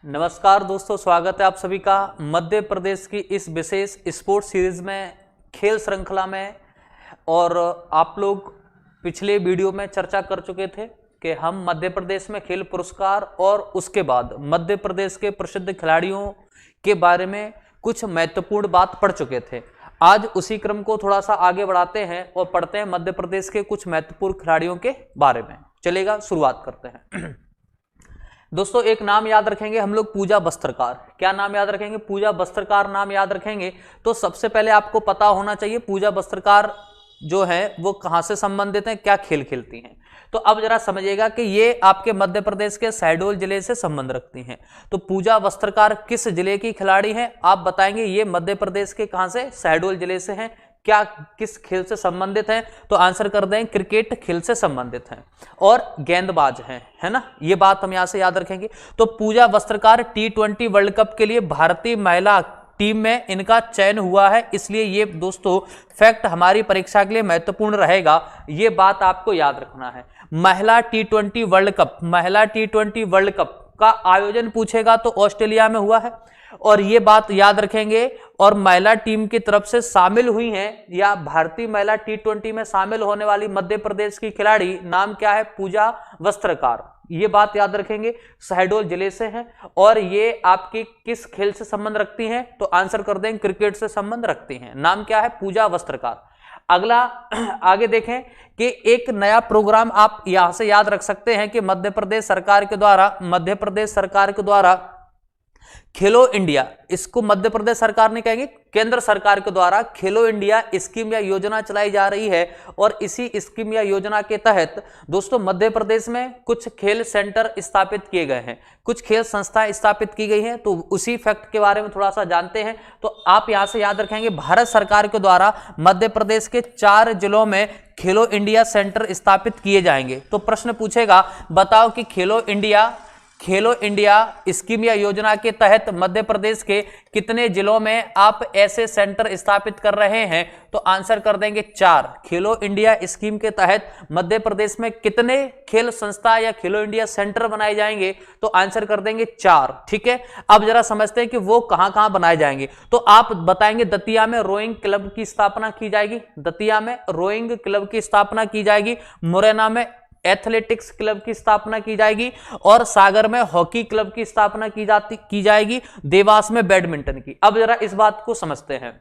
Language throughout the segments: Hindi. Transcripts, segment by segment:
नमस्कार दोस्तों, स्वागत है आप सभी का मध्य प्रदेश की इस विशेष स्पोर्ट्स सीरीज में, खेल श्रृंखला में। और आप लोग पिछले वीडियो में चर्चा कर चुके थे कि हम मध्य प्रदेश में खेल पुरस्कार और उसके बाद मध्य प्रदेश के प्रसिद्ध खिलाड़ियों के बारे में कुछ महत्वपूर्ण बात पढ़ चुके थे। आज उसी क्रम को थोड़ा सा आगे बढ़ाते हैं और पढ़ते हैं मध्य प्रदेश के कुछ महत्वपूर्ण खिलाड़ियों के बारे में। चलेगा, शुरुआत करते हैं। दोस्तों, एक नाम याद रखेंगे हम लोग, पूजा वस्त्रकार। क्या नाम याद रखेंगे? पूजा वस्त्रकार नाम याद रखेंगे। तो सबसे पहले आपको पता होना चाहिए पूजा वस्त्रकार जो है वो कहां से संबंधित हैं, क्या खेल खेलती हैं। तो अब जरा समझिएगा कि ये आपके मध्य प्रदेश के शहडोल जिले से संबंध रखती हैं। तो पूजा वस्त्रकार किस जिले की खिलाड़ी हैं? आप बताएंगे ये मध्य प्रदेश के कहां से? शहडोल जिले से हैं। क्या किस खेल से संबंधित हैं? तो आंसर कर दें, क्रिकेट खेल से संबंधित हैं और गेंदबाज हैं, है ना। ये बात हम यहां से याद रखेंगे। तो पूजा वस्त्रकार T20 वर्ल्ड कप के लिए भारतीय महिला टीम में इनका चयन हुआ है, इसलिए ये दोस्तों फैक्ट हमारी परीक्षा के लिए महत्वपूर्ण रहेगा। ये बात आपको याद रखना है। महिला T20 वर्ल्ड कप, महिला T20 वर्ल्ड कप का आयोजन पूछेगा तो ऑस्ट्रेलिया में हुआ है, और ये बात याद रखेंगे। और महिला टीम की तरफ से शामिल हुई हैं या भारतीय महिला T20 में शामिल होने वाली मध्य प्रदेश की खिलाड़ी नाम क्या है? पूजा वस्त्रकार। ये बात याद रखेंगे, शहडोल जिले से हैं और ये आपकी किस खेल से संबंध रखती हैं? तो आंसर कर दें, क्रिकेट से संबंध रखती हैं। नाम क्या है? पूजा वस्त्रकार। अगला आगे देखें कि एक नया प्रोग्राम आप यहां से याद रख सकते हैं कि मध्य प्रदेश सरकार के द्वारा खेलो इंडिया, इसको मध्य प्रदेश सरकार नहीं कहेंगे, केंद्र सरकार के द्वारा खेलो इंडिया स्कीम या योजना चलाई जा रही है। और इसी स्कीम या योजना के तहत दोस्तों मध्य प्रदेश में कुछ खेल सेंटर स्थापित किए गए हैं, कुछ खेल संस्थाएं स्थापित की गई हैं। तो उसी फैक्ट के बारे में थोड़ा सा जानते हैं। तो आप यहां से याद रखेंगे, भारत सरकार के द्वारा मध्य प्रदेश के 4 जिलों में खेलो इंडिया सेंटर स्थापित किए जाएंगे। तो प्रश्न पूछेगा, बताओ कि खेलो इंडिया स्कीम या योजना के तहत मध्य प्रदेश के कितने जिलों में आप ऐसे सेंटर स्थापित कर रहे हैं? तो आंसर कर देंगे 4। खेलो इंडिया स्कीम के तहत मध्य प्रदेश में कितने खेल संस्था या खेलो इंडिया सेंटर बनाए जाएंगे? तो आंसर कर देंगे 4। ठीक है, अब जरा समझते हैं कि वो कहां कहां बनाए जाएंगे। तो आप बताएंगे, दतिया में रोइंग क्लब की स्थापना की जाएगी, दतिया में रोइंग क्लब की स्थापना की जाएगी, मुरैना में एथलेटिक्स क्लब की स्थापना की जाएगी, और सागर में हॉकी क्लब की स्थापना की जाएगी, देवास में बैडमिंटन की। अब जरा इस बात को समझते हैं।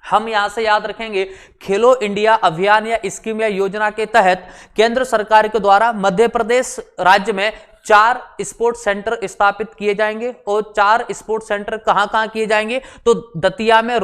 हम यहां से याद रखेंगे, खेलो इंडिया अभियान या स्कीम या योजना के तहत केंद्र सरकार के द्वारा मध्य प्रदेश राज्य में 4 स्पोर्ट्स सेंटर स्थापित किए जाएंगे। और 4 स्पोर्ट्स सेंटर कहां कहां किए जाएंगे? तो दतिया में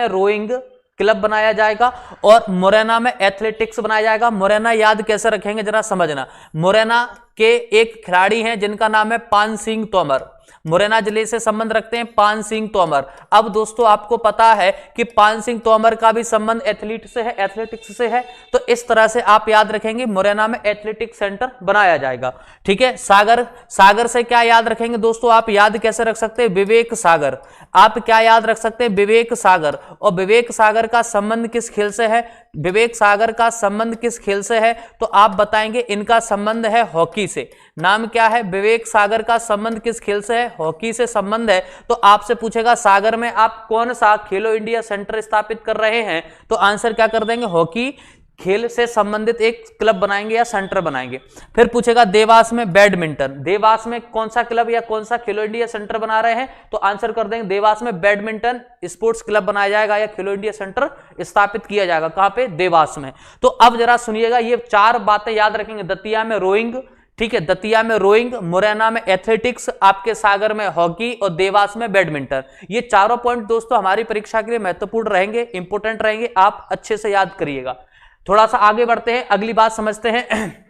रोइंग क्लब बनाया जाएगा और मुरैना में एथलेटिक्स बनाया जाएगा। मुरैना याद कैसे रखेंगे जरा समझना। मुरैना के एक खिलाड़ी हैं जिनका नाम है पान सिंह तोमर, मुरैना जिले से संबंध रखते हैं पान सिंह तोमर। अब दोस्तों आपको पता है कि पान सिंह तोमर का भी संबंध एथलेटिक्स से है। तो इस तरह से आप याद रखेंगे, मुरैना में एथलेटिक्स सेंटर बनाया जाएगा। ठीक है, सागर से क्या याद रखेंगे दोस्तों? आप याद कैसे रख सकते हैं? विवेक सागर। आप क्या याद रख सकते हैं? विवेक सागर। और विवेक सागर का संबंध किस खेल से है? विवेक सागर का संबंध किस खेल से है? तो आप बताएंगे, इनका संबंध है हॉकी से। नाम क्या है? विवेक सागर का संबंध किस खेल से है? हॉकी से संबंध है। तो आपसे पूछेगा, सागर में आप कौन सा खेलो इंडिया सेंटर स्थापित कर रहे हैं? तो आंसर क्या कर देंगे? हॉकी खेल से संबंधित एक क्लब बनाएंगे या सेंटर बनाएंगे। फिर पूछेगा, देवास में बैडमिंटन, देवास में कौन सा क्लब या कौन सा खेलो इंडिया सेंटर बना रहे हैं? तो आंसर कर देंगे, देवास में बैडमिंटन स्पोर्ट्स क्लब बनाया जाएगा या खेलो इंडिया सेंटर स्थापित किया जाएगा। कहां पे? देवास में। तो अब जरा सुनिएगा, ये 4 बातें याद रखेंगे। दतिया में रोइंग, ठीक है, दतिया में रोइंग, मुरैना में एथलेटिक्स, आपके सागर में हॉकी और देवास में बैडमिंटन। ये चारों पॉइंट दोस्तों हमारी परीक्षा के लिए महत्वपूर्ण रहेंगे, इंपोर्टेंट रहेंगे, आप अच्छे से याद करिएगा। थोड़ा सा आगे बढ़ते हैं, अगली बात समझते हैं।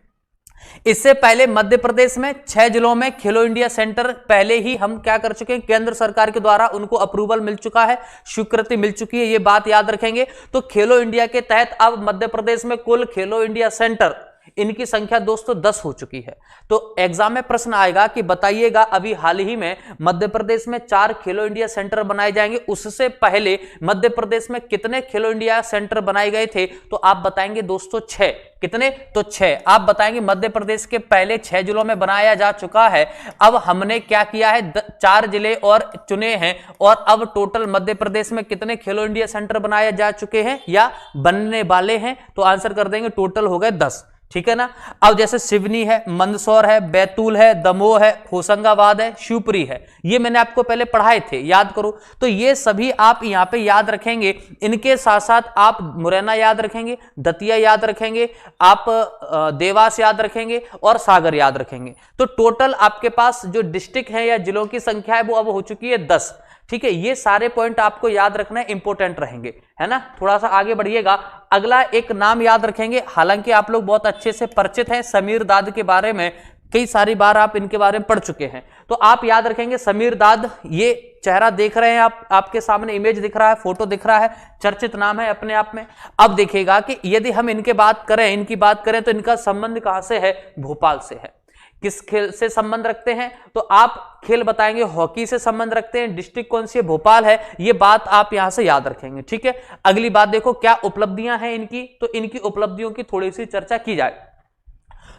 इससे पहले मध्य प्रदेश में 6 जिलों में खेलो इंडिया सेंटर पहले ही हम क्या कर चुके हैं? केंद्र सरकार के द्वारा उनको अप्रूवल मिल चुका है, स्वीकृति मिल चुकी है। ये बात याद रखेंगे। तो खेलो इंडिया के तहत अब मध्य प्रदेश में कुल खेलो इंडिया सेंटर इनकी संख्या दोस्तों 10 हो चुकी है। तो एग्जाम में प्रश्न आएगा कि बताइएगा अभी हाल ही में मध्य प्रदेश में 4 खेलो इंडिया सेंटर बनाए जाएंगे, उससे पहले मध्य प्रदेश में कितने खेलो इंडिया सेंटर बनाए गए थे? तो आप बताएंगे दोस्तों 6। कितने? तो 6 आप बताएंगे। मध्य प्रदेश के पहले 6 जिलों में बनाया जा चुका है। अब हमने क्या किया है, 4 जिले और चुने हैं, और अब टोटल मध्य प्रदेश में कितने खेलो इंडिया सेंटर बनाए जा चुके हैं या बनने वाले हैं? तो आंसर कर देंगे टोटल हो गए 10। ठीक है ना। अब जैसे सिवनी है, मंदसौर है, बैतूल है, दमोह है, होशंगाबाद है, शिवपुरी है, ये मैंने आपको पहले पढ़ाए थे, याद करो। तो ये सभी आप यहां पे याद रखेंगे। इनके साथ साथ आप मुरैना याद रखेंगे, दतिया याद रखेंगे, आप देवास याद रखेंगे और सागर याद रखेंगे। तो टोटल आपके पास जो डिस्ट्रिक्ट है या जिलों की संख्या है वो अब हो चुकी है 10। ठीक है, ये सारे पॉइंट आपको याद रखना है, इंपॉर्टेंट रहेंगे, है ना। थोड़ा सा आगे बढ़िएगा। अगला एक नाम याद रखेंगे, हालांकि आप लोग बहुत अच्छे से परिचित हैं समीर दाद के बारे में, कई सारी बार आप इनके बारे में पढ़ चुके हैं। तो आप याद रखेंगे समीर दाद, ये चेहरा देख रहे हैं आप, आपके सामने इमेज दिख रहा है, फोटो दिख रहा है, चर्चित नाम है अपने आप में। अब देखिएगा कि यदि हम इनकी बात करें तो इनका संबंध कहां से है? भोपाल से है। किस खेल से संबंध रखते हैं? तो आप खेल बताएंगे हॉकी से संबंध रखते हैं। डिस्ट्रिक्ट कौन सी है? भोपाल है। ये बात आप यहां से याद रखेंगे। ठीक है, अगली बात देखो क्या उपलब्धियां हैं इनकी, तो इनकी उपलब्धियों की थोड़ी सी चर्चा की जाए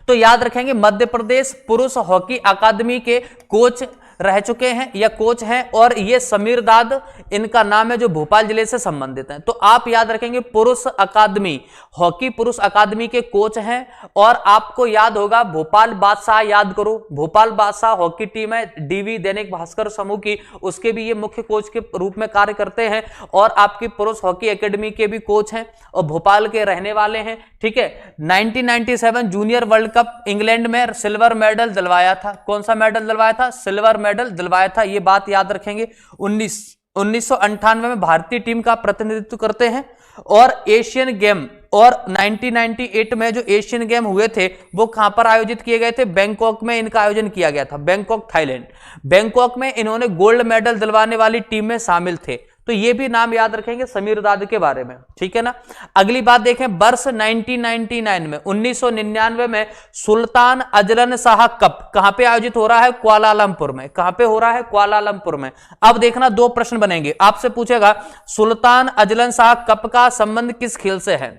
तो याद रखेंगे मध्य प्रदेश पुरुष हॉकी अकादमी के कोच रह चुके हैं या कोच हैं, और ये समीर दाद इनका नाम है जो भोपाल जिले से संबंधित हैं। तो आप याद रखेंगे पुरुष अकादमी, हॉकी पुरुष अकादमी के कोच हैं। और आपको याद होगा भोपाल बादशाह, याद करो भोपाल बादशाह हॉकी टीम है डीवी दैनिक भास्कर समूह की, उसके भी ये मुख्य कोच के रूप में कार्य करते हैं। और आपकी पुरुष हॉकी एकेडमी के भी कोच हैं और भोपाल के रहने वाले हैं। ठीक है, 1997 जूनियर वर्ल्ड कप इंग्लैंड में सिल्वर मेडल दिलवाया था। कौन सा मेडल दिलवाया था? सिल्वर मेडल दिलवाया था, ये बात याद रखेंगे। 1998 में भारतीय टीम का प्रतिनिधित्व करते हैं। और एशियन गेम, और 1998 में जो एशियन गेम हुए थे वो कहां पर आयोजित किए गए थे? बैंकॉक में इनका आयोजन किया गया था, बैंकॉक थाईलैंड। बैंकॉक में इन्होंने गोल्ड मेडल दिलवाने वाली टीम में शामिल थे। तो ये भी नाम याद रखेंगे समीर दाद के बारे में। ठीक है ना। अगली बात देखें, वर्ष 1999 में 1999 में सुल्तान अजलन शाह कप कहां पे आयोजित हो रहा है? कुआलालंपुर में। कहां पे हो रहा है? कुआलालंपुर में। अब देखना 2 प्रश्न बनेंगे, आपसे पूछेगा सुल्तान अजलन शाह कप का संबंध किस खेल से है?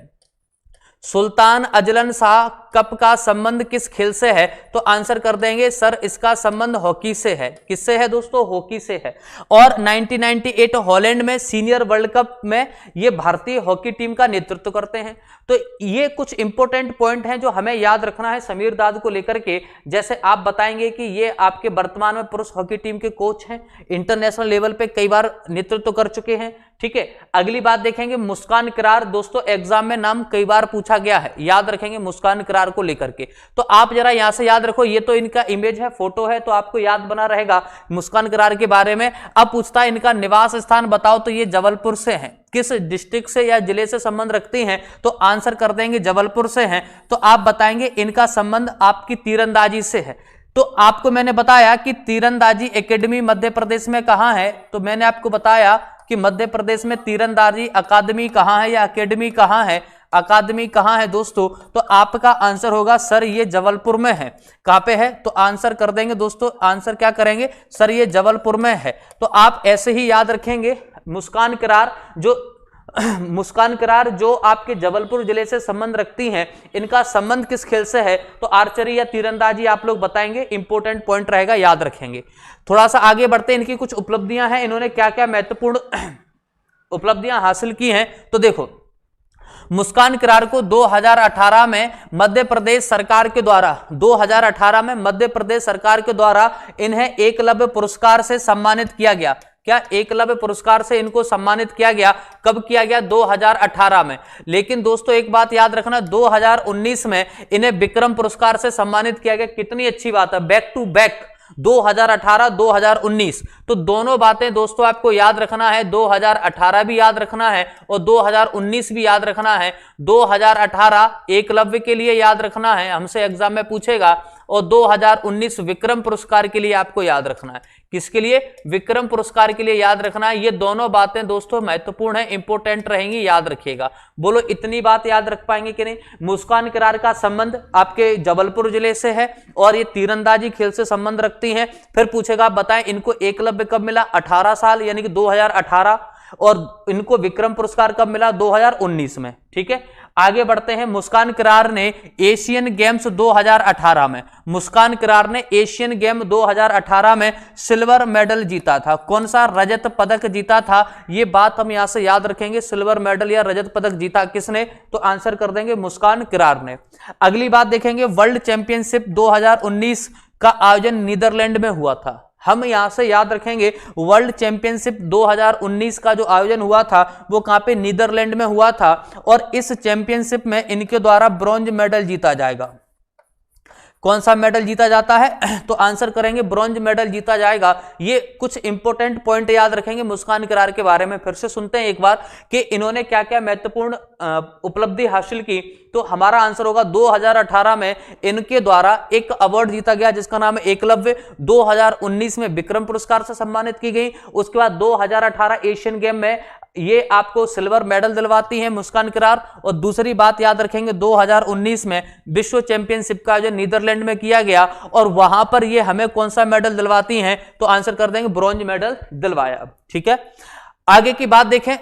सुल्तान अजलन शाह कप का संबंध किस खेल से है? तो आंसर कर देंगे सर इसका संबंध हॉकी से है। किससे है दोस्तों? हॉकी से है। और 1998 हॉलैंड में सीनियर वर्ल्ड कप में ये भारतीय हॉकी टीम का नेतृत्व करते हैं। तो ये कुछ इंपॉर्टेंट पॉइंट हैं जो हमें याद रखना है समीर दाद को लेकर के। जैसे आप बताएंगे कि ये आपके वर्तमान में पुरुष हॉकी टीम के कोच हैं, इंटरनेशनल लेवल पे कई बार नेतृत्व कर चुके हैं। ठीक है, अगली बात देखेंगे मुस्कान किरार। दोस्तों एग्जाम में नाम कई बार पूछा गया है, याद रखेंगे मुस्कान किरार को लेकर के। तो आप जरा यहां से याद रखो, ये तो इनका इमेज है, फोटो है, तो आपको याद बना रहेगा मुस्कान किरार के बारे में। अब पूछता है इनका निवास स्थान बताओ, तो ये जबलपुर से है। किस डिस्ट्रिक्ट से या जिले से संबंध रखती हैं? तो आंसर कर देंगे जबलपुर से हैं। तो आप बताएंगे इनका संबंध आपकी तीरंदाजी से है। तो आपको मैंने बताया कि तीरंदाजी एकेडमी मध्य प्रदेश में कहां है, तो मैंने आपको बताया कि मध्य प्रदेश में तीरंदाजी अकादमी कहां है या एकेडमी कहां है, अकादमी कहां है दोस्तों? तो आपका आंसर होगा सर ये जबलपुर में है। कहां पे है? तो आंसर कर देंगे दोस्तों, आंसर क्या करेंगे? सर ये जबलपुर में है। तो आप ऐसे ही याद रखेंगे मुस्कान किरार जो आपके जबलपुर जिले से संबंध रखती हैं, इनका संबंध किस खेल से है? तो आर्चरी या तीरंदाजी आप लोग बताएंगे, इंपॉर्टेंट पॉइंट रहेगा, याद रखेंगे। थोड़ा सा आगे बढ़ते हैं, इनकी कुछ उपलब्धियां हैं, इन्होंने क्या क्या महत्वपूर्ण उपलब्धियां हासिल की हैं। तो देखो मुस्कान किरार को 2018 में मध्य प्रदेश सरकार के द्वारा इन्हें एकलव्य पुरस्कार से सम्मानित किया गया। क्या? एकलव्य पुरस्कार से इनको सम्मानित किया गया। कब किया गया? 2018 में। लेकिन दोस्तों एक बात याद रखना, 2019 में इन्हें विक्रम पुरस्कार से सम्मानित किया गया। कितनी अच्छी बात है, बैक टू बैक 2018-2019। तो दोनों बातें दोस्तों आपको याद रखना है, 2018 भी याद रखना है और 2019 भी याद रखना है। 2018 एकलव्य के लिए याद रखना है, हमसे एग्जाम में पूछेगा, और 2019 विक्रम पुरस्कार के लिए आपको याद रखना है। किसके लिए? विक्रम पुरस्कार के लिए याद रखना है। ये दोनों बातें दोस्तों महत्वपूर्ण है, इंपॉर्टेंट रहेंगी, याद रखिएगा। बोलो इतनी बात याद रख पाएंगे कि नहीं? मुस्कान किरार का संबंध आपके जबलपुर जिले से है और ये तीरंदाजी खेल से संबंध रखती हैं। फिर पूछेगा बताएं इनको एकलव्य कब मिला? 18 साल यानी कि 2018, और इनको विक्रम पुरस्कार कब मिला? 2019 में। ठीक है, आगे बढ़ते हैं। मुस्कान किरार ने एशियन गेम्स 2018 में, मुस्कान किरार ने एशियन गेम 2018 में सिल्वर मेडल जीता था। कौन सा? रजत पदक जीता था। ये बात हम यहां से याद रखेंगे, सिल्वर मेडल या रजत पदक जीता किसने? तो आंसर कर देंगे मुस्कान किरार ने। अगली बात देखेंगे, वर्ल्ड चैंपियनशिप 2019 का आयोजन नीदरलैंड में हुआ था। हम यहां से याद रखेंगे वर्ल्ड चैंपियनशिप 2019 का जो आयोजन हुआ था वो कहां पे? नीदरलैंड में हुआ था, और इस चैंपियनशिप में इनके द्वारा ब्रॉन्ज मेडल जीता जाएगा। कौन सा मेडल जीता जाता है? तो आंसर करेंगे ब्रॉन्ज मेडल जीता जाएगा। ये कुछ इंपॉर्टेंट पॉइंट याद रखेंगे मुस्कान किरार के बारे में। फिर से सुनते हैं एक बार कि इन्होंने क्या क्या महत्वपूर्ण उपलब्धि हासिल की। तो हमारा आंसर होगा 2018 में इनके द्वारा एक अवार्ड जीता गया जिसका नाम है एकलव्य। 2019 में विक्रम पुरस्कार से सम्मानित की गई। उसके बाद 2018 एशियन गेम में ये आपको सिल्वर मेडल दिलवाती है मुस्कान किरार। और दूसरी बात याद रखेंगे 2019 में विश्व चैंपियनशिप का जो नीदरलैंड में किया गया और वहां पर ये हमें कौन सा मेडल दिलवाती हैं? तो आंसर कर देंगे ब्रॉन्ज मेडल दिलवाया। ठीक है, आगे की बात देखें,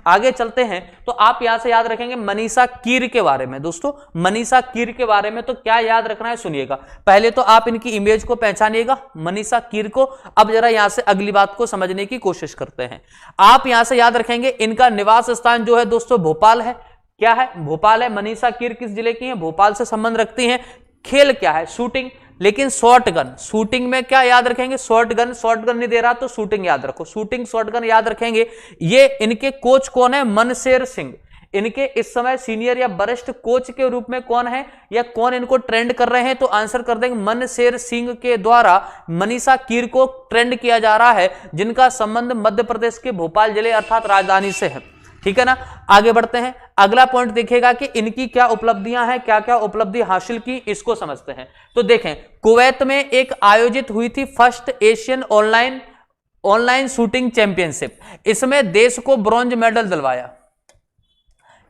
आगे चलते हैं। तो आप यहां से याद रखेंगे मनीषा कीर के बारे में। दोस्तों मनीषा कीर के बारे में तो क्या याद रखना है सुनिएगा। पहले तो आप इनकी इमेज को पहचानिएगा, मनीषा कीर को। अब जरा यहां से अगली बात को समझने की कोशिश करते हैं। आप यहां से याद रखेंगे इनका निवास स्थान जो है दोस्तों भोपाल है। क्या है? भोपाल है। मनीषा कीर किस जिले की है? भोपाल से संबंध रखती हैं। खेल क्या है? शूटिंग। लेकिन शॉर्ट गन, शूटिंग में क्या याद रखेंगे? Short gun. शॉर्ट गन नहीं दे रहा तो शूटिंग याद रखो, शूटिंग शॉर्ट गन याद रखेंगे। ये इनके कोच कौन है? मनशेर सिंह। इनके इस समय सीनियर या वरिष्ठ कोच के रूप में कौन है या कौन इनको ट्रेंड कर रहे हैं? तो आंसर कर देंगे मनशेर सिंह के द्वारा मनीषा कीर को ट्रेंड किया जा रहा है, जिनका संबंध मध्य प्रदेश के भोपाल जिले अर्थात राजधानी से है। ठीक है ना, आगे बढ़ते हैं। अगला पॉइंट देखिएगा कि इनकी क्या उपलब्धियां हैं, क्या क्या उपलब्धि हासिल की, इसको समझते हैं। तो देखें, कुवैत में एक आयोजित हुई थी first Asian online shooting championship. इसमें देश को ब्रॉन्ज मेडल दिलवाया।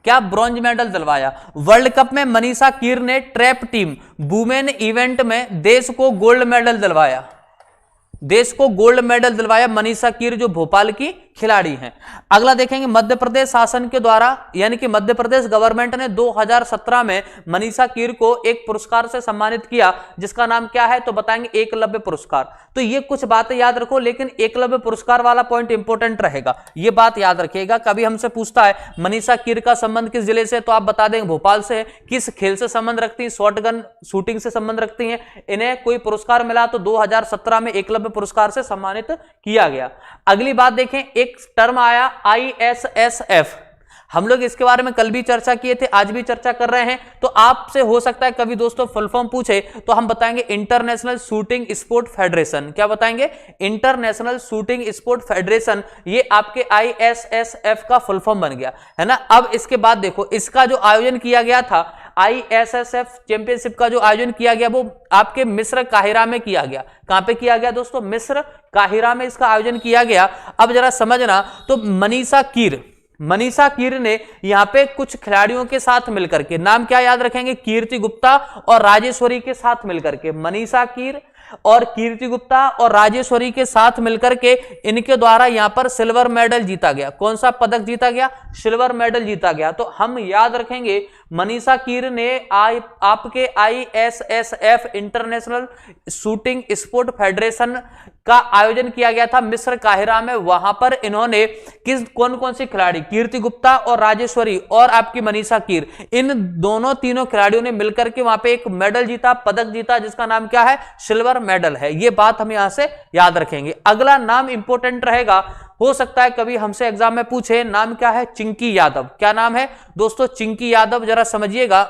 क्या? ब्रॉन्ज मेडल दिलवाया। वर्ल्ड कप में मनीषा कीर ने ट्रैप टीम वुमेन इवेंट में देश को गोल्ड मेडल दिलवाया। देश को गोल्ड मेडल दिलवाया मनीषा कीर जो भोपाल की खिलाड़ी हैं। अगला देखेंगे, मध्य प्रदेश शासन के द्वारा यानी कि मध्य प्रदेश गवर्नमेंट ने 2017 में मनीषा कीर को एक पुरस्कार से सम्मानित किया जिसका नाम क्या है? तो बताएंगे एकलव्य पुरस्कार। तो ये कुछ बातें याद रखो, लेकिन एकलव्य पुरस्कार वाला पॉइंट इंपॉर्टेंट रहेगा, ये बात याद रखिएगा। कभी हमसे पूछता है मनीषा कीर का संबंध किस जिले से, तो आप बता देंगे भोपाल से। किस खेल से संबंध रखती है? शॉटगन शूटिंग से संबंध रखती हैं। इन्हें कोई पुरस्कार मिला तो 2017 में एकलव्य पुरस्कार से सम्मानित किया गया। अगली बात देखें, एक टर्म आया ISSF। हम लोग इसके बारे में कल भी चर्चा किए थे, आज भी चर्चा कर रहे हैं। तो आपसे हो सकता है कभी दोस्तों फुल फॉर्म पूछे तो हम बताएंगे इंटरनेशनल शूटिंग स्पोर्ट फेडरेशन। क्या बताएंगे? International shooting sport federation. ये आपके ISSF का फुल फॉर्म बन गया है ना। अब इसके बाद देखो, इसका जो आयोजन किया गया था ISSF चैंपियनशिप का जो आयोजन किया गया वो आपके मिस्र काहिरा में किया गया। कहां पे किया गया दोस्तों? मिस्र काहिरा में इसका आयोजन किया गया। अब जरा समझना, तो मनीषा कीर ने यहां पे कुछ खिलाड़ियों के साथ मिलकर के, नाम क्या याद रखेंगे? कीर्ति गुप्ता और राजेश्वरी के साथ मिलकर के, मनीषा कीर और कीर्ति गुप्ता और राजेश्वरी के साथ मिलकर के इनके द्वारा यहां पर सिल्वर मेडल जीता गया। कौन सा पदक जीता गया? सिल्वर मेडल जीता गया। तो हम याद रखेंगे मनीषा कीर ने आपके ISSF international shooting sport federation का आयोजन किया गया था मिस्र काहिरा में। वहां पर इन्होंने कौन कौन सी खिलाड़ी, कीर्ति गुप्ता और राजेश्वरी और आपकी मनीषा कीर, इन दोनों तीनों खिलाड़ियों ने मिलकर के वहां पे एक मेडल जीता, पदक जीता, जिसका नाम क्या है? सिल्वर मेडल है। ये बात हम यहां से याद रखेंगे। अगला नाम इंपॉर्टेंट रहेगा, हो सकता है कभी हमसे एग्जाम में पूछे, नाम क्या है? चिंकी यादव। क्या नाम है दोस्तों? चिंकी यादव। जरा समझिएगा।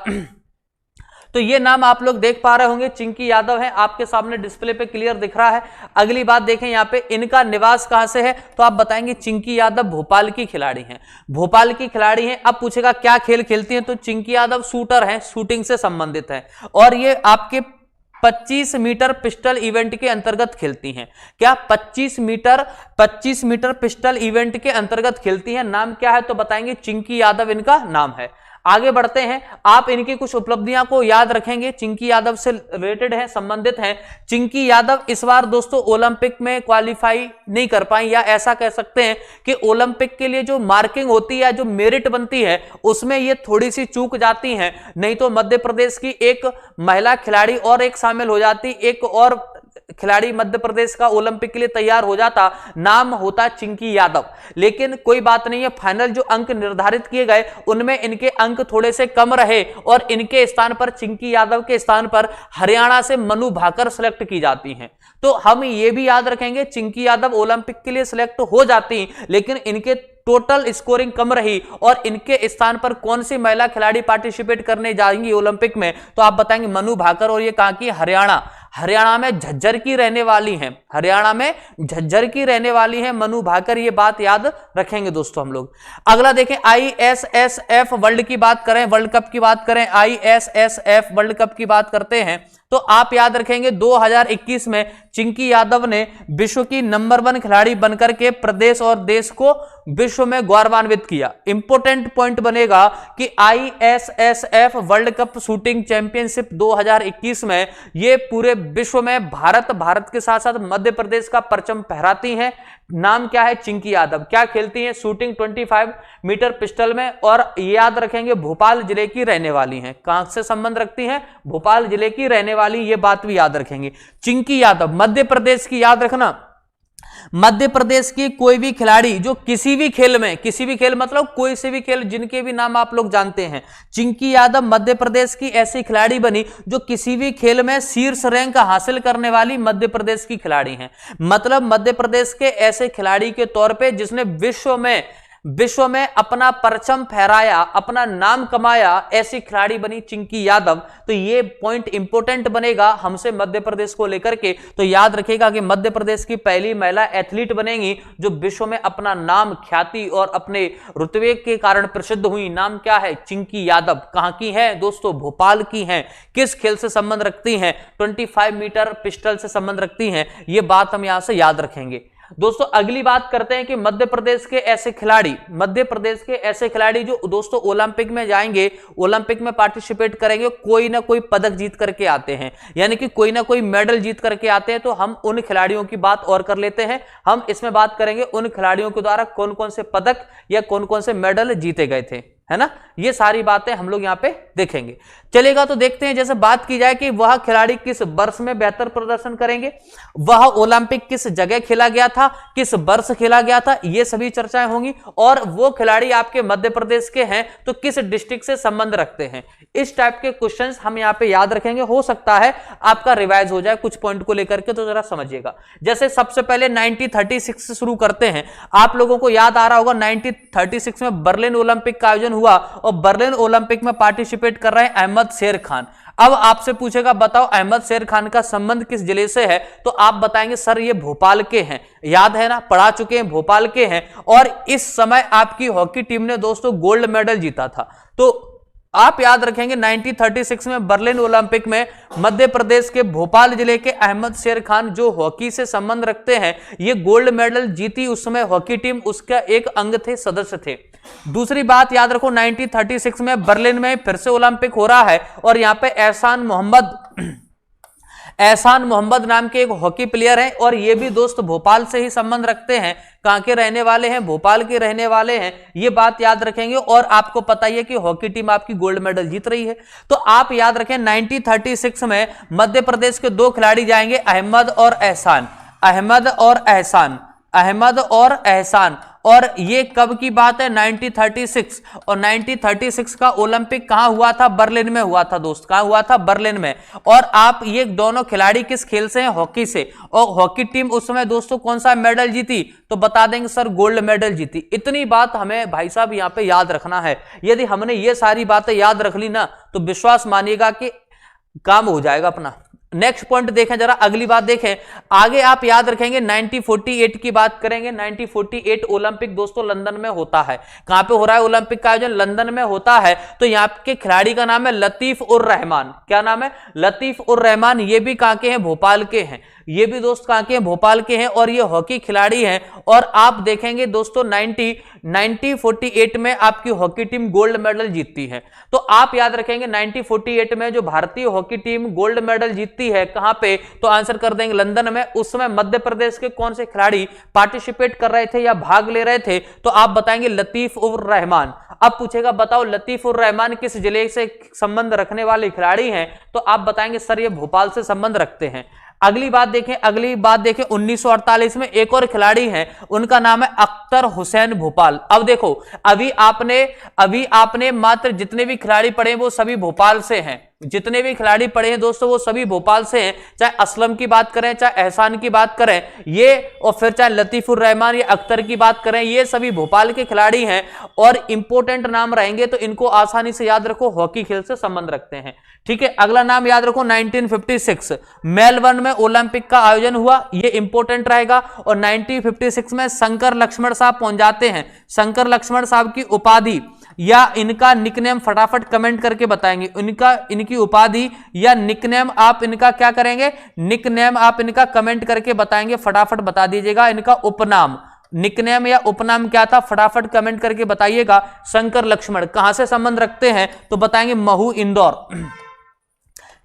तो ये नाम आप लोग देख पा रहे होंगे, चिंकी यादव है, आपके सामने डिस्प्ले पे क्लियर दिख रहा है। अगली बात देखें, यहाँ पे इनका निवास कहां से है? तो आप बताएंगे चिंकी यादव भोपाल की खिलाड़ी हैं। भोपाल की खिलाड़ी हैं। अब पूछेगा क्या खेल खेलती हैं? तो चिंकी यादव शूटर हैं, शूटिंग से संबंधित है। और ये आपके 25 मीटर पिस्टल इवेंट के अंतर्गत खेलती हैं। क्या 25 मीटर पिस्टल इवेंट के अंतर्गत खेलती हैं। नाम क्या है तो बताएंगे, चिंकी यादव इनका नाम है। आगे बढ़ते हैं, आप इनकी कुछ उपलब्धियां को याद रखेंगे, चिंकी यादव से रिलेटेड है, संबंधित हैं। चिंकी यादव इस बार दोस्तों ओलंपिक में क्वालिफाई नहीं कर पाई, या ऐसा कह सकते हैं कि ओलंपिक के लिए जो मार्किंग होती है, जो मेरिट बनती है, उसमें ये थोड़ी सी चूक जाती हैं। नहीं तो मध्य प्रदेश की एक महिला खिलाड़ी और एक शामिल हो जाती, एक और खिलाड़ी मध्य प्रदेश का ओलंपिक के लिए तैयार हो जाता, नाम होता चिंकी यादव। लेकिन कोई बात नहीं है, फाइनल जो अंक निर्धारित किए गए उनमें इनके अंक थोड़े से कम रहे और इनके स्थान पर, चिंकी यादव के स्थान पर हरियाणा से मनु भाकर सिलेक्ट की जाती हैं। तो हम ये भी याद रखेंगे, चिंकी यादव ओलंपिक के लिए सिलेक्ट हो जाती, लेकिन इनके टोटल स्कोरिंग कम रही और इनके स्थान पर कौन सी महिला खिलाड़ी पार्टिसिपेट करने जाएंगी ओलंपिक में, तो आप बताएंगे मनु भाकर। और ये कहां की, हरियाणा में झज्जर की रहने वाली हैं, हरियाणा में झज्जर की रहने वाली हैं मनु भाकर, ये बात याद रखेंगे दोस्तों हम लोग। अगला देखें, ISSF वर्ल्ड की बात करें, वर्ल्ड कप की बात करें, ISSF वर्ल्ड कप की बात करते हैं तो आप याद रखेंगे 2021 में चिंकी यादव ने विश्व की नंबर 1 खिलाड़ी बनकर के प्रदेश और देश को विश्व में गौरवान्वित किया। इंपॉर्टेंट पॉइंट बनेगा कि ISSF world cup shooting championship 2021 में ये पूरे विश्व में भारत के साथ साथ मध्य प्रदेश का परचम फहराती हैं। नाम क्या है, चिंकी यादव। क्या खेलती हैं, शूटिंग 25 मीटर पिस्टल में, और याद रखेंगे भोपाल जिले की रहने वाली हैं। कहां से संबंध रखती हैं, भोपाल जिले की रहने वाली, ये बात भी याद रखेंगे। चिंकी यादव मध्य प्रदेश की, याद रखना, मध्य प्रदेश की कोई भी खिलाड़ी जो किसी भी खेल में, किसी भी खेल मतलब कोई से भी खेल, जिनके भी नाम आप लोग जानते हैं, चिंकी यादव मध्य प्रदेश की ऐसी खिलाड़ी बनी जो किसी भी खेल में शीर्ष रैंक हासिल करने वाली मध्य प्रदेश की खिलाड़ी हैं। मतलब मध्य प्रदेश के ऐसे खिलाड़ी के तौर पे जिसने विश्व में अपना परचम फहराया, अपना नाम कमाया, ऐसी खिलाड़ी बनी चिंकी यादव। तो ये पॉइंट इंपॉर्टेंट बनेगा हमसे मध्य प्रदेश को लेकर के। तो याद रखिएगा कि मध्य प्रदेश की पहली महिला एथलीट बनेगी जो विश्व में अपना नाम, ख्याति और अपने रुतबे के कारण प्रसिद्ध हुई। नाम क्या है, चिंकी यादव। कहां की है दोस्तों, भोपाल की हैं। किस खेल से संबंध रखती हैं, 25 मीटर पिस्टल से संबंध रखती हैं। ये बात हम यहां से याद रखेंगे दोस्तों। अगली बात करते हैं कि मध्य प्रदेश के ऐसे खिलाड़ी जो दोस्तों ओलंपिक में जाएंगे, ओलंपिक में पार्टिसिपेट करेंगे, कोई ना कोई पदक जीत करके आते हैं, यानी कि कोई ना कोई मेडल जीत करके आते हैं। तो हम उन खिलाड़ियों की बात और कर लेते हैं। हम इसमें बात करेंगे उन खिलाड़ियों के द्वारा कौन कौन से पदक या कौन कौन से मेडल जीते गए थे, है ना। ये सारी बातें हम लोग यहां पे देखेंगे, चलेगा। तो देखते हैं, जैसे बात की जाए कि वह खिलाड़ी किस वर्ष में बेहतर प्रदर्शन करेंगे, वह ओलंपिक किस जगह खेला गया था, किस वर्ष खेला गया था, ये सभी चर्चाएं होंगी। और वो खिलाड़ी आपके मध्य प्रदेश के हैं तो किस डिस्ट्रिक्ट से संबंध रखते हैं। इस टाइप के क्वेश्चंस हम यहां पे याद रखेंगे। हो सकता है आपका रिवाइज हो जाए कुछ पॉइंट को लेकर के, तो जरा समझिएगा। जैसे सबसे पहले 1936 से शुरू करते हैं। आप लोगों को याद आ रहा होगा 1936 में बर्लिन ओलंपिक का आयोजन हुआ और बर्लिन ओलंपिक में पार्टिसिपेट कर रहे हैं अहमद शेर खान। अब आपसे पूछेगा बताओ अहमद शेर खान का संबंध किस जिले से है, तो आप बताएंगे सर ये भोपाल के हैं। याद है ना, पढ़ा चुके हैं, भोपाल के हैं। और इस समय आपकी हॉकी टीम ने दोस्तों गोल्ड मेडल जीता था। तो आप याद रखेंगे 1936 में बर्लिन ओलंपिक में मध्य प्रदेश के भोपाल जिले के अहमद शेर खान जो हॉकी से संबंध रखते हैं, ये गोल्ड मेडल जीती। उस समय हॉकी टीम उसका एक अंग थे, सदस्य थे। दूसरी बात याद रखो 1936 में बर्लिन में फिर से ओलंपिक हो रहा है और यहां पे एहसान मोहम्मद नाम के एक हॉकी प्लेयर हैं और ये भी दोस्त भोपाल से ही संबंध रखते हैं। कहां के रहने वाले हैं, भोपाल के रहने वाले हैं। ये बात याद रखेंगे। और आपको पता ही है कि हॉकी टीम आपकी गोल्ड मेडल जीत रही है। तो आप याद रखें 1936 में मध्य प्रदेश के 2 खिलाड़ी जाएंगे, अहमद और एहसान। और ये कब की बात है, 1936। और 1936 का ओलंपिक कहां हुआ था, बर्लिन में हुआ था दोस्त। कहां हुआ था, बर्लिन में। और आप ये दोनों खिलाड़ी किस खेल से हैं, हॉकी से। और हॉकी टीम उस समय दोस्तों कौन सा मेडल जीती, तो बता देंगे सर गोल्ड मेडल जीती। इतनी बात हमें भाई साहब यहां पे याद रखना है। यदि हमने ये सारी बातें याद रख ली ना, तो विश्वास मानिएगा कि काम हो जाएगा अपना। नेक्स्ट पॉइंट देखें जरा, अगली बात देखें, आगे आप याद रखेंगे 1948 की बात करेंगे। 1948 ओलंपिक दोस्तों लंदन में होता है। कहां पे हो रहा है ओलंपिक का आयोजन? लंदन में होता है। तो यहां के खिलाड़ी का नाम है लतीफ उर रहमान। क्या नाम है? लतीफ उर रहमान। ये भी कहां के हैं? भोपाल के हैं। ये भी दोस्त कहां के हैं? भोपाल के हैं और ये हॉकी खिलाड़ी हैं। और आप देखेंगे दोस्तों 1948 में आपकी हॉकी टीम गोल्ड मेडल जीतती है। तो आप याद रखेंगे 1948 में जो भारतीय हॉकी टीम गोल्ड मेडल जीतती है कहां पे? तो आंसर कर देंगे लंदन में। उस समय मध्य प्रदेश के कौन से खिलाड़ी पार्टिसिपेट कर रहे थे या भाग ले रहे थे? तो आप बताएंगे लतीफ उर रहमान। अब पूछेगा बताओ लतीफ उर रहमान किस जिले से संबंध रखने वाले खिलाड़ी हैं? तो आप बताएंगे सर ये भोपाल से संबंध रखते हैं। अगली बात देखें 1948 में एक और खिलाड़ी हैं, उनका नाम है अख्तर हुसैन भोपाल। अब देखो अभी आपने मात्र जितने भी खिलाड़ी पढ़े वो सभी भोपाल से हैं। जितने भी खिलाड़ी पढ़े हैं दोस्तों वो सभी भोपाल से हैं। चाहे असलम की बात करें, चाहे एहसान की बात करें, ये और फिर चाहे लतीफुर रहमान या अख्तर की बात करें, ये सभी भोपाल के खिलाड़ी हैं और इंपोर्टेंट नाम रहेंगे तो इनको आसानी से याद रखो, हॉकी खेल से संबंध रखते हैं। ठीक है, अगला नाम याद रखो 1956 मेलबर्न में ओलंपिक का आयोजन हुआ, ये इंपोर्टेंट रहेगा। और 1956 में शंकर लक्ष्मण साहब पहुंच जाते हैं। शंकर लक्ष्मण साहब की उपाधि या इनका निकनेम फटाफट कमेंट करके बताएंगे। इनकी उपाधि या निकनेम आप इनका क्या करेंगे? निकनेम आप इनका कमेंट करके बताएंगे, फटाफट बता दीजिएगा। इनका उपनाम, निकनेम या उपनाम क्या था? फटाफट कमेंट करके बताइएगा। शंकर लक्ष्मण कहां से संबंध रखते हैं? तो बताएंगे महू इंदौर।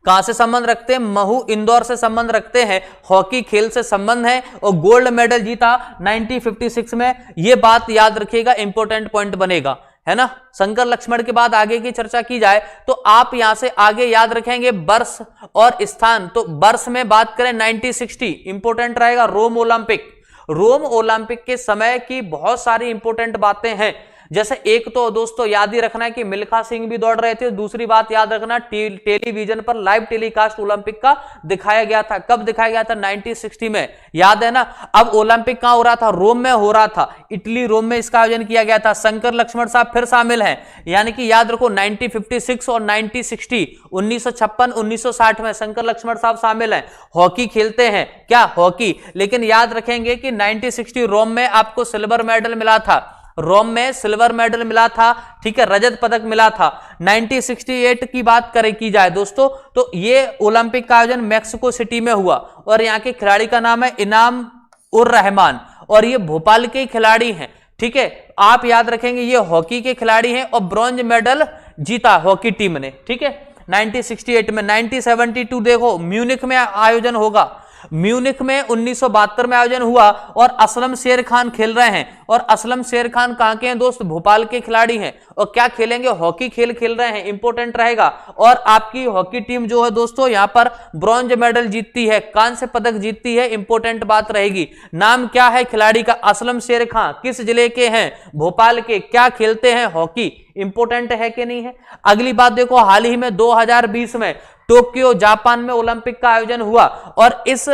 कहां से संबंध रखते हैं? महू इंदौर से संबंध रखते हैं। हॉकी खेल से संबंध है और गोल्ड मेडल जीता 1956 में। यह बात याद रखिएगा, इंपॉर्टेंट पॉइंट बनेगा, है ना। शंकर लक्ष्मण के बाद आगे की चर्चा की जाए तो आप यहां से आगे याद रखेंगे वर्ष और स्थान। तो वर्ष में बात करें 1960, इंपॉर्टेंट रहेगा रोम ओलंपिक। रोम ओलंपिक के समय की बहुत सारी इंपॉर्टेंट बातें हैं। जैसे एक तो दोस्तों याद ही रखना है कि मिल्खा सिंह भी दौड़ रहे थे। दूसरी बात याद रखना टेलीविजन पर लाइव टेलीकास्ट ओलंपिक का दिखाया गया था। कब दिखाया गया था? 1960 में, याद है ना। अब ओलंपिक कहां हो रहा था? रोम में हो रहा था। इटली रोम में इसका आयोजन किया गया था। शंकर लक्ष्मण साहब फिर शामिल हैं, यानी कि याद रखो 1956 और 1960, 1956 1960 में शंकर लक्ष्मण साहब शामिल हैं। हॉकी खेलते हैं, क्या? हॉकी। लेकिन याद रखेंगे कि 1960 रोम में आपको सिल्वर मेडल मिला था। रोम में सिल्वर मेडल मिला था, ठीक है, रजत पदक मिला था। 1968 की बात की जाए दोस्तों तो ये ओलंपिक का आयोजन मैक्सिको सिटी में हुआ और यहाँ के खिलाड़ी का नाम है इनाम उर रहमान और ये भोपाल के खिलाड़ी हैं। ठीक है, आप याद रखेंगे ये हॉकी के खिलाड़ी हैं और ब्रॉन्ज मेडल जीता हॉकी टीम ने। ठीक है, 1968 में। 1972 देखो म्यूनिख में आयोजन होगा। म्यूनिख में 1972 में आयोजन हुआ और असलम शेर खान खेल रहे हैं। और असलम शेर खान कहां के हैं दोस्त? भोपाल के खिलाड़ी हैं। और क्या खेलेंगे? हॉकी खेल खेल रहे हैं, इंपॉर्टेंट रहेगा। और आपकी हॉकी टीम जो है दोस्तों यहां पर ब्रॉन्ज मेडल जीतती है, कांस्य पदक जीतती है, इंपॉर्टेंट बात रहेगी। नाम क्या है खिलाड़ी का? असलम शेर खान। किस जिले के हैं? भोपाल के। क्या खेलते हैं? हॉकी। इंपॉर्टेंट है कि नहीं है? अगली बात देखो, हाल ही में 2020 में टोक्यो जापान में ओलंपिक का आयोजन हुआ और इस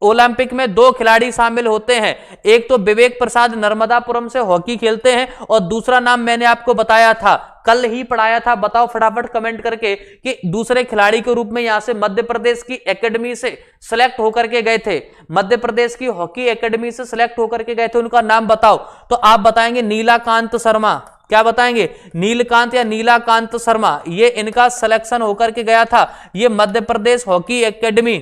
ओलंपिक में दो खिलाड़ी शामिल होते हैं। एक तो विवेक प्रसाद नर्मदापुरम से हॉकी खेलते हैं और दूसरा नाम मैंने आपको बताया था, कल ही पढ़ाया था। बताओ फटाफट कमेंट करके कि दूसरे खिलाड़ी के रूप में यहां से मध्य प्रदेश की एकेडमी से सिलेक्ट होकर के गए थे। मध्य प्रदेश की हॉकी एकेडमी से सिलेक्ट होकर के गए थे, उनका नाम बताओ। तो आप बताएंगे नीलाकांत शर्मा। क्या बताएंगे? नीलकांत या नीलाकांत शर्मा। ये इनका सिलेक्शन होकर के गया था। ये मध्य प्रदेश हॉकी एकेडमी,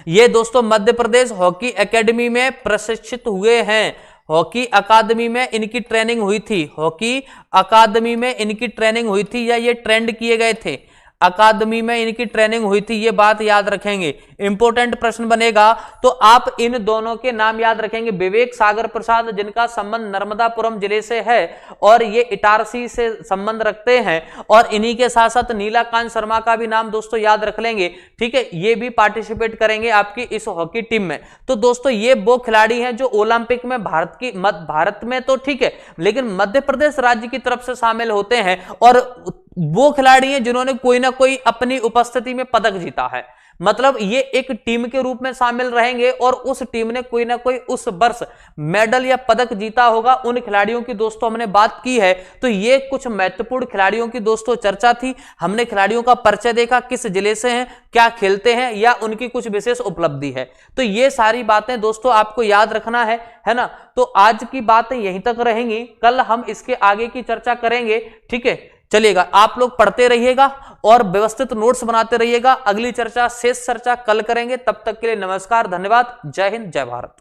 ये दोस्तों मध्य प्रदेश हॉकी एकेडमी में प्रशिक्षित हुए हैं। हॉकी अकादमी में इनकी ट्रेनिंग हुई थी। हॉकी अकादमी में इनकी ट्रेनिंग हुई थी या ये ट्रेंड किए गए थे? अकादमी में इनकी ट्रेनिंग हुई थी, ये बात याद रखेंगे। इंपॉर्टेंट प्रश्न बनेगा तो आप इन दोनों के नाम याद रखेंगे। विवेक सागर प्रसाद जिनका संबंध नर्मदापुरम जिले से है और ये इटारसी से संबंध रखते हैं और इन्हीं के साथ साथ नीलाकांत शर्मा का भी नाम दोस्तों याद रख लेंगे। ठीक है, ये भी पार्टिसिपेट करेंगे आपकी इस हॉकी टीम में। तो दोस्तों ये वो खिलाड़ी हैं जो ओलंपिक में भारत में तो ठीक है लेकिन मध्य प्रदेश राज्य की तरफ से शामिल होते हैं और वो खिलाड़ी हैं जिन्होंने कोई ना कोई अपनी उपस्थिति में पदक जीता है। मतलब ये एक टीम के रूप में शामिल रहेंगे और उस टीम ने कोई ना कोई उस वर्ष मेडल या पदक जीता होगा। उन खिलाड़ियों की दोस्तों हमने बात की है। तो ये कुछ महत्वपूर्ण खिलाड़ियों की दोस्तों चर्चा थी। हमने खिलाड़ियों का परिचय देखा, किस जिले से हैं, क्या खेलते हैं या उनकी कुछ विशेष उपलब्धि है। तो ये सारी बातें दोस्तों आपको याद रखना है ना। तो आज की बातें यहीं तक रहेंगी, कल हम इसके आगे की चर्चा करेंगे। ठीक है, चलिएगा, आप लोग पढ़ते रहिएगा और व्यवस्थित नोट्स बनाते रहिएगा। अगली चर्चा शेष चर्चा कल करेंगे। तब तक के लिए नमस्कार, धन्यवाद, जय हिंद, जय भारत।